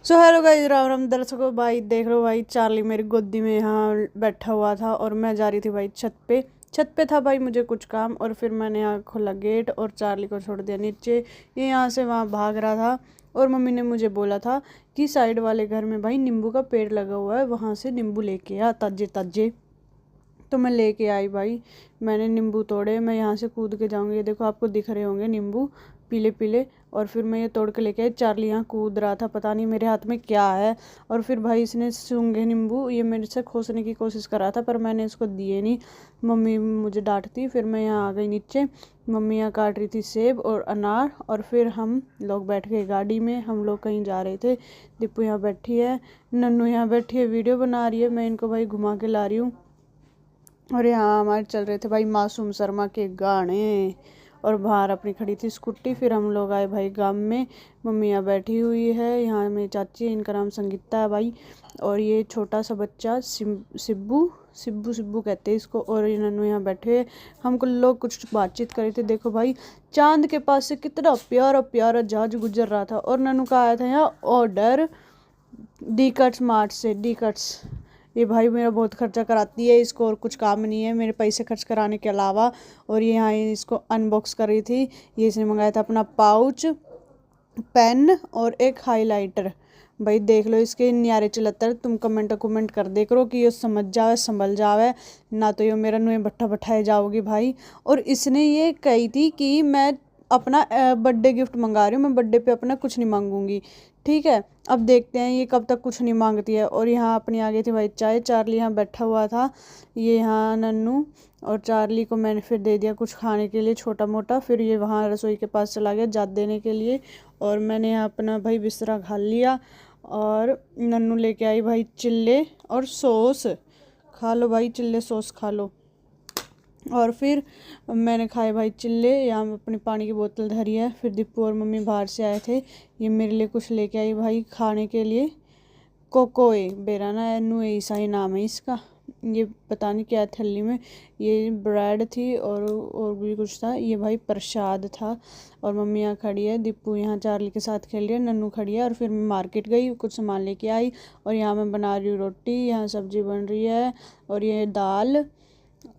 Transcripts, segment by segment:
So hello guys, Ram Ram दर्शकों। भाई देख लो भाई, चार्ली मेरी गोदी में यहाँ बैठा हुआ था और मैं जा रही थी भाई छत पे। छत पे था भाई मुझे कुछ काम, और फिर मैंने यहाँ खोला गेट और चार्ली को छोड़ दिया नीचे। ये यहाँ से वहाँ भाग रहा था और मम्मी ने मुझे बोला था कि साइड वाले घर में भाई नींबू का पेड़ लगा हुआ है, वहाँ से नींबू लेके आ ताजे ताजे। तो मैं लेके आई भाई। मैंने नींबू तोड़े, मैं यहाँ से कूद के जाऊँगी। ये देखो, आपको दिख रहे होंगे नींबू पीले पीले। और फिर मैं ये तोड़ के लेके आई। चार्ली यहाँ कूद रहा था, पता नहीं मेरे हाथ में क्या है। और फिर भाई इसने सूंघे नींबू, ये मेरे से खोसने की कोशिश कर रहा था पर मैंने इसको दिए नहीं। मम्मी मुझे डांटती। फिर मैं यहाँ आ गई नीचे। मम्मी यहाँ काट रही थी सेब और अनार, और फिर हम लोग बैठ गए गाड़ी में। हम लोग कहीं जा रहे थे। दीपू यहाँ बैठी है, नन्नू यहाँ बैठी है, वीडियो बना रही है। मैं इनको भाई घुमा के ला रही हूँ। और यहाँ हमारे चल रहे थे भाई मासूम शर्मा के गाने, और बाहर अपनी खड़ी थी स्कूटी। फिर हम लोग आए भाई गांव में। मम्मी यहाँ बैठी हुई है, यहाँ मेरी चाची है, इनका नाम संगीता है भाई। और ये छोटा सा बच्चा सिब्बू सिब्बू सिब्बू कहते हैं इसको। और ये नन्नू यहाँ बैठे हैं। हमको लोग कुछ बातचीत कर रहे थे। देखो भाई, चांद के पास से कितना प्यारा प्यारा जहाज गुजर रहा था। और नन्नू का आया था यहाँ ऑर्डर डी कट्स मार्ट से। डी कट्स ये भाई मेरा बहुत खर्चा कराती है, इसको और कुछ काम नहीं है मेरे पैसे खर्च कराने के अलावा। और ये यहाँ इसको अनबॉक्स कर रही थी। ये इसने मंगाया था अपना पाउच, पेन और एक हाइलाइटर। भाई देख लो इसके न्यारे चलतर। तुम कमेंट कर दे करो कि ये समझ जावे संभल जावे, ना तो ये मेरा नुए भट्ठा भट्ठाए जाओगी भाई। और इसने ये कही थी कि मैं अपना बर्थडे गिफ्ट मंगा रही हूँ, मैं बर्थडे पे अपना कुछ नहीं मांगूंगी। ठीक है, अब देखते हैं ये कब तक कुछ नहीं मांगती है। और यहाँ अपनी आ गई थी भाई चाय। चार्ली यहाँ बैठा हुआ था, ये यहाँ नन्नू। और चार्ली को मैंने फिर दे दिया कुछ खाने के लिए छोटा मोटा। फिर ये वहाँ रसोई के पास चला गया जात देने के लिए। और मैंने यहाँ अपना भाई बिस्तरा घाल लिया। और नन्नू लेके आई भाई चिल्ले और सॉस। खा लो भाई, चिल्ले सॉस खा लो। और फिर मैंने खाए भाई चिल्ले। यहाँ अपनी पानी की बोतल धरी है। फिर दीपू और मम्मी बाहर से आए थे, ये मेरे लिए कुछ लेके आई भाई खाने के लिए। कोकोए बेराना है, नुए ईसाई नाम है इसका। ये पता नहीं क्या थैली में, ये ब्रेड थी और भी कुछ था। ये भाई प्रसाद था। और मम्मी यहाँ खड़ी है, दीपू यहाँ चार्ली के साथ खेल रही है, नन्नू खड़ी है। और फिर मैं मार्केट गई, कुछ सामान लेके आई। और यहाँ मैं बना रही हूँ रोटी, यहाँ सब्जी बन रही है। और ये दाल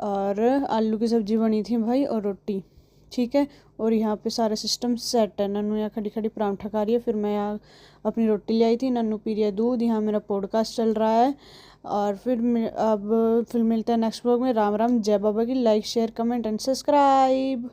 और आलू की सब्ज़ी बनी थी भाई, और रोटी। ठीक है, और यहाँ पे सारा सिस्टम सेट है। नन्नू यहाँ खड़ी खड़ी परांठा खा रही है। फिर मैं यहाँ अपनी रोटी ले आई थी, नन्नू पी रही है दूध। यहाँ मेरा पॉडकास्ट चल रहा है। और अब फिर मिलते हैं नेक्स्ट व्लॉग में। राम राम, जय बाबा की। Like share comment and subscribe.